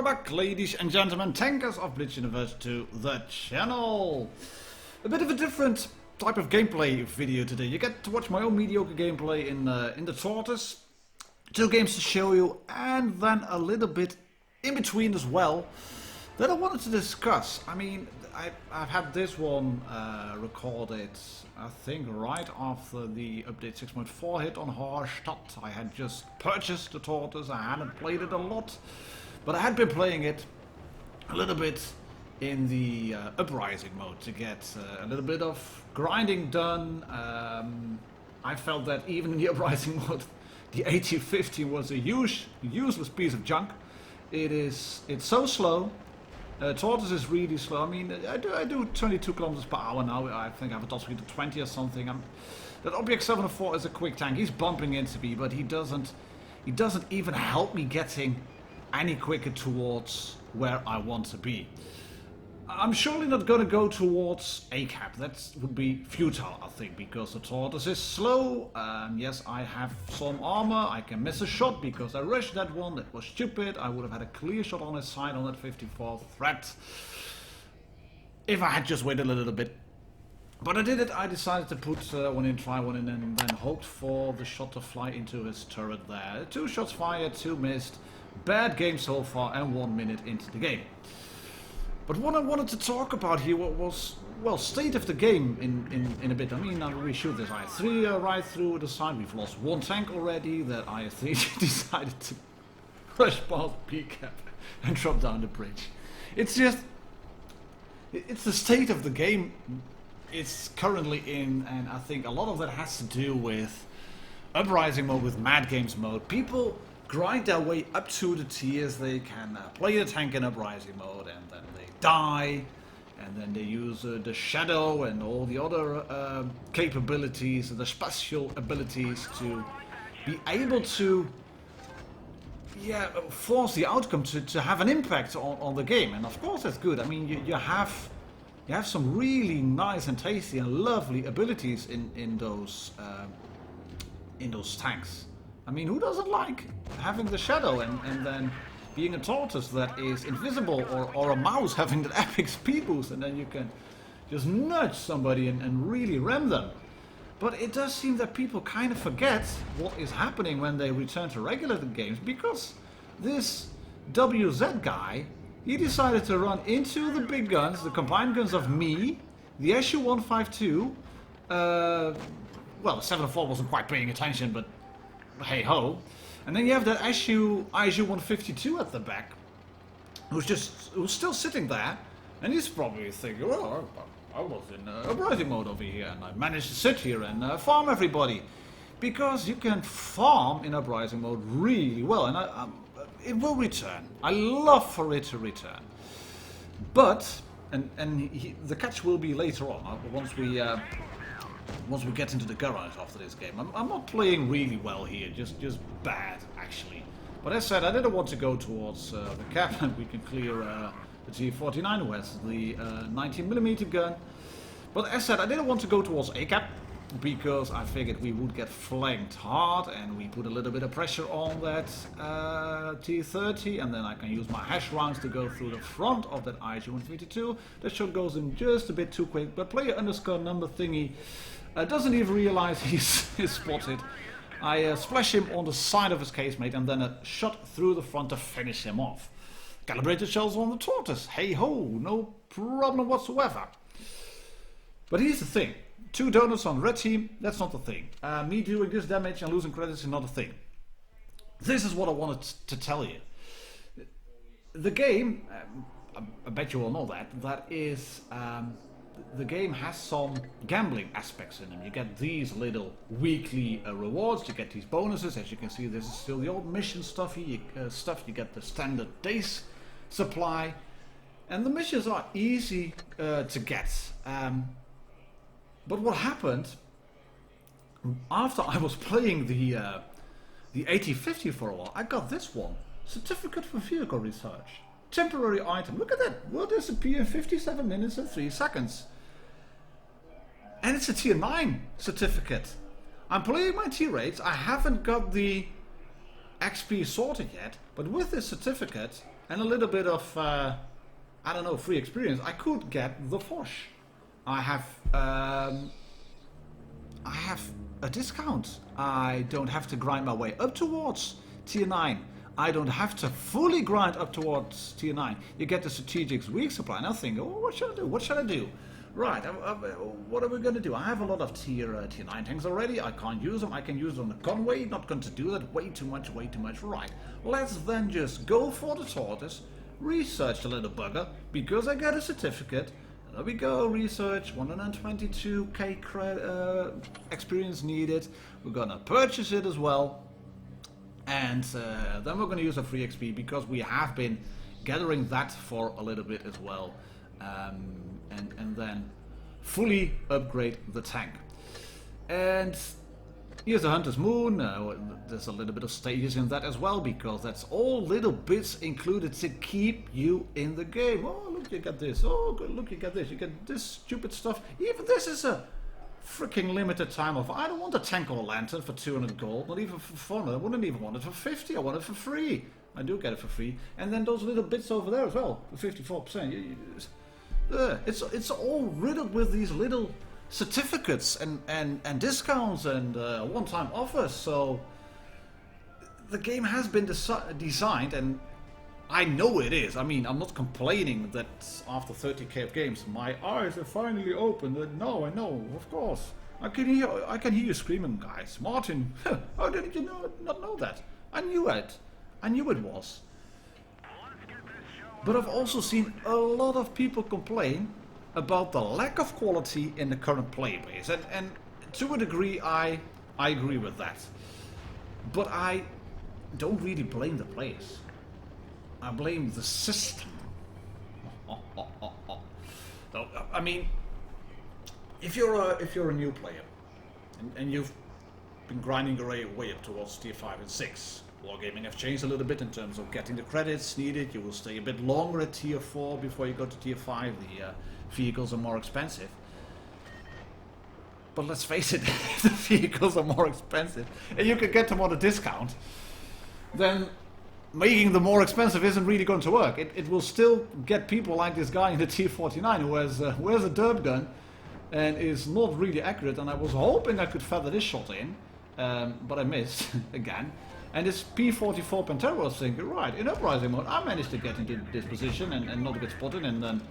back, ladies and gentlemen, tankers of Blitz Universe to the channel. A bit of a different type of gameplay video today. You get to watch my own mediocre gameplay in the Tortoise. 2 games to show you, and then a little bit in between as well that I wanted to discuss. I mean, I've had this one recorded, I think, right after the update 6.4 hit on Harstadt. I had just purchased the Tortoise, I hadn't played it a lot, but I had been playing it a little bit in the uprising mode to get a little bit of grinding done. I felt that even in the uprising mode, the 8050 was a useless piece of junk. It's so slow. Tortoise is really slow. I mean, I do 22 kilometers per hour now. I think I have a top speed of 20 or something. That object 704 is a quick tank. He's bumping into me, but he doesn't even help me getting any quicker towards where I want to be. I'm surely not going to go towards a cap. That would be futile, I think, because the Tortoise is slow. Yes, I have some armor. I can miss a shot because I rushed that one. That was stupid. I would have had a clear shot on his side on that 54th threat if I had just waited a little bit. But I did it. I decided to put one in, try one in, and then hoped for the shot to fly into his turret there. 2 shots fired, 2 missed. Bad game so far, and 1 minute into the game. But what I wanted to talk about here was, well, state of the game in a bit. I mean, we shoot this IS-3 right through the side. We've lost 1 tank already. That IS-3 decided to rush past PCAP and drop down the bridge. It's just, it's the state of the game it's currently in, and I think a lot of that has to do with uprising mode, with mad games mode. People grind their way up to the tiers. They can play the tank in uprising mode, and then they die, and then they use the shadow and all the other capabilities, the special abilities to be able to force the outcome to have an impact on the game. And of course that's good. I mean, you have some really nice and tasty and lovely abilities in those tanks. I mean, who doesn't like having the shadow and then being a Tortoise that is invisible, or a mouse having that epic speed boost, and then you can just nudge somebody and really ram them. But it does seem that people kind of forget what is happening when they return to regular games, because this WZ guy, he decided to run into the big guns, the combined guns of me, the SU-152, well, the 704 wasn't quite paying attention, but hey ho. And then you have that ISU-152 at the back, who's still sitting there, and he's probably thinking, well, I was in uprising mode over here, and I managed to sit here and farm everybody. Because you can farm in uprising mode really well, and it will return. I love for it to return. But, the catch will be later on, once we get into the garage after this game. I'm not playing really well here, just bad actually. But as said, I didn't want to go towards the cap, and we can clear the G49 who has the 19mm gun. But as said, I didn't want to go towards a cap because I figured we would get flanked hard, and we put a little bit of pressure on that T30, and then I can use my hash rounds to go through the front of that IG-152. That shot goes in just a bit too quick, but player underscore number thingy doesn't even realize he's spotted. I splash him on the side of his casemate, and then a shot through the front to finish him off. Calibrated shells on the Tortoise. Hey ho, no problem whatsoever. But here's the thing. 2 donuts on red team, that's not the thing. Me doing this damage and losing credits is not a thing. This is what I wanted to tell you. The game, I bet you all know that is, the game has some gambling aspects in them. You get these little weekly rewards, you get these bonuses. As you can see, this is still the old mission stuff. You get the standard days supply, and the missions are easy to get. But what happened after I was playing the 8050 for a while, I got this one. Certificate for Vehicle Research. Temporary item. Look at that. Will disappear in 57 minutes and 3 seconds. And it's a tier 9 certificate. I'm playing my tier rates. I haven't got the XP sorted yet. But with this certificate, and a little bit of, I don't know, free experience, I could get the Foch. I have a discount. I don't have to grind my way up towards tier 9. I don't have to fully grind up towards tier 9. You get the strategic weak supply. And I think, oh, what should I do? What should I do? Right, what are we going to do? I have a lot of tier 9 tanks already. I can't use them. I can use them on the Conway. Not going to do that. Way too much, way too much. Right, let's then just go for the Tortoise. Research the little bugger. Because I get a certificate. There we go, research, 122k experience needed. We're gonna purchase it as well. And then we're gonna use a free XP because we have been gathering that for a little bit as well. And then fully upgrade the tank. And here's the Hunter's Moon. There's a little bit of stages in that as well, because that's all little bits included to keep you in the game. Oh, look, you get this. Oh, good, look, you get this. You get this stupid stuff. Even this is a freaking limited time offer. I don't want a tank or a lantern for 200 gold, not even for fun. I wouldn't even want it for 50. I want it for free. I do get it for free. And then those little bits over there as well, for 54%. It's all riddled with these little certificates and discounts and one-time offers. So the game has been designed, and I know it is. I mean, I'm not complaining that after 30k of games my eyes are finally open. No, I know, of course. I can hear you screaming, guys. Martin, how did you not know that? I knew it. I knew it was. But I've also seen a lot of people complain about the lack of quality in the current player base, and to a degree I agree with that. But I don't really blame the players. I blame the system. So, I mean, if you're a new player and you've been grinding your way up towards tier 5 and 6, Wargaming have changed a little bit in terms of getting the credits needed. You will stay a bit longer at tier 4 before you go to tier 5. The vehicles are more expensive. But let's face it, the vehicles are more expensive and you can get them on a discount, then making them more expensive isn't really going to work. It will still get people like this guy in the tier 49 who has wears a derp gun and is not really accurate, and I was hoping I could feather this shot in, but I missed again. And this P44 Pantera was thinking, right, in uprising mode I managed to get into this position and not get spotted, and then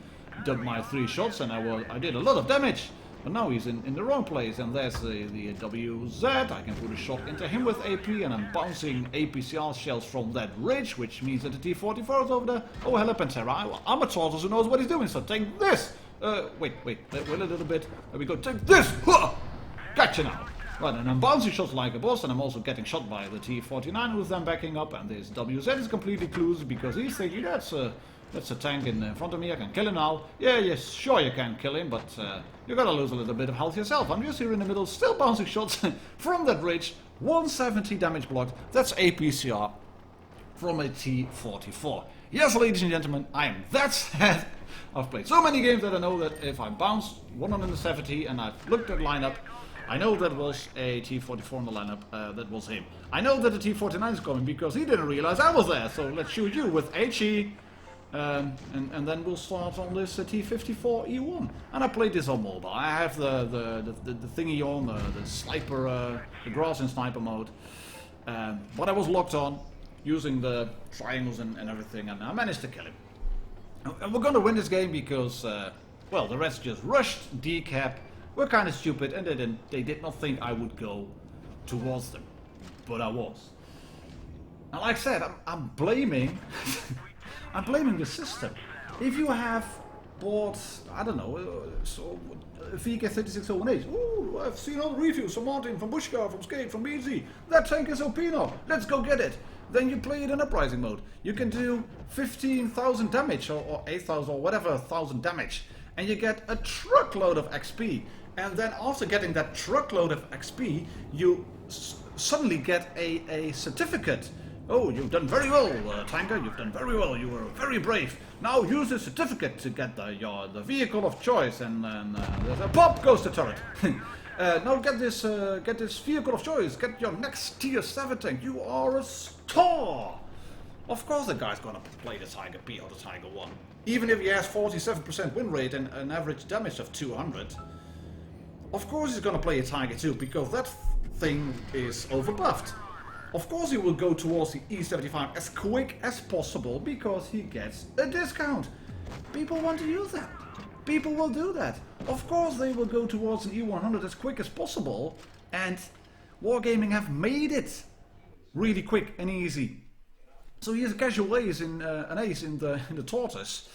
dumped my 3 shots, and I did a lot of damage. But now he's in the wrong place, and there's the WZ. I can put a shot into him with AP, and I'm bouncing APCR shells from that ridge, which means that the T-44 is over there. Oh, hello, Pantera. I'm a tortoise who knows what he's doing, so take this! Wait, wait a little bit. There we go, take this! Huh! Gotcha now! Right, and I'm bouncing shots like a boss, and I'm also getting shot by the T-49 who's then backing up, and this WZ is completely clueless because he's thinking that's a tank in front of me, I can kill him now. Yeah, yes, sure you can kill him, but you gotta lose a little bit of health yourself. I'm just here in the middle, still bouncing shots from that ridge. 170 damage blocked. That's APCR from a T-44. Yes, ladies and gentlemen, I am that sad. I've played so many games that I know that if I bounce 170 and I've looked at lineup, I know that was a T-44 in the lineup, that was him. I know that the T-49 is coming because he didn't realize I was there, so let's shoot you with HE. And then we'll start on this T-54 E1. And I played this on mobile. I have the thingy on, the sniper, the grass in sniper mode. But I was locked on, using the triangles and everything, and I managed to kill him. And we're gonna win this game because, well, the rest just rushed, decap, were kind of stupid, and they did not think I would go towards them. But I was. And like I said, I'm blaming... I'm blaming the system. If you have bought, I don't know, VK36018, ooh, I've seen all the reviews from Martin, from Bushka, from Skate, from BZ, that tank is OP now, let's go get it. Then you play it in uprising mode. You can do 15,000 damage, or 8,000, or whatever, 1,000 damage, and you get a truckload of XP. And then after getting that truckload of XP, you suddenly get a certificate. Oh, you've done very well, tanker, you've done very well, you were very brave. Now use the certificate to get the vehicle of choice, and then there's a pop goes the turret. Now get this vehicle of choice, get your next tier 7 tank, you are a star! Of course the guy's gonna play the Tiger B or the Tiger 1. Even if he has 47% win rate and an average damage of 200. Of course he's gonna play a Tiger 2 because that thing is overbuffed. Of course he will go towards the E75 as quick as possible because he gets a discount. People want to use that. People will do that. Of course they will go towards an E100 as quick as possible, and Wargaming have made it really quick and easy. So he is a casual ace in an ace in the tortoise.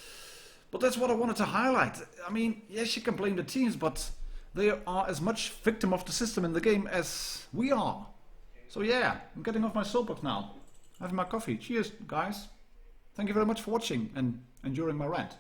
But that's what I wanted to highlight. I mean, yes, you can blame the teams, but they are as much victim of the system in the game as we are. So yeah, I'm getting off my soapbox now. Having my coffee. Cheers, guys. Thank you very much for watching and enduring my rant.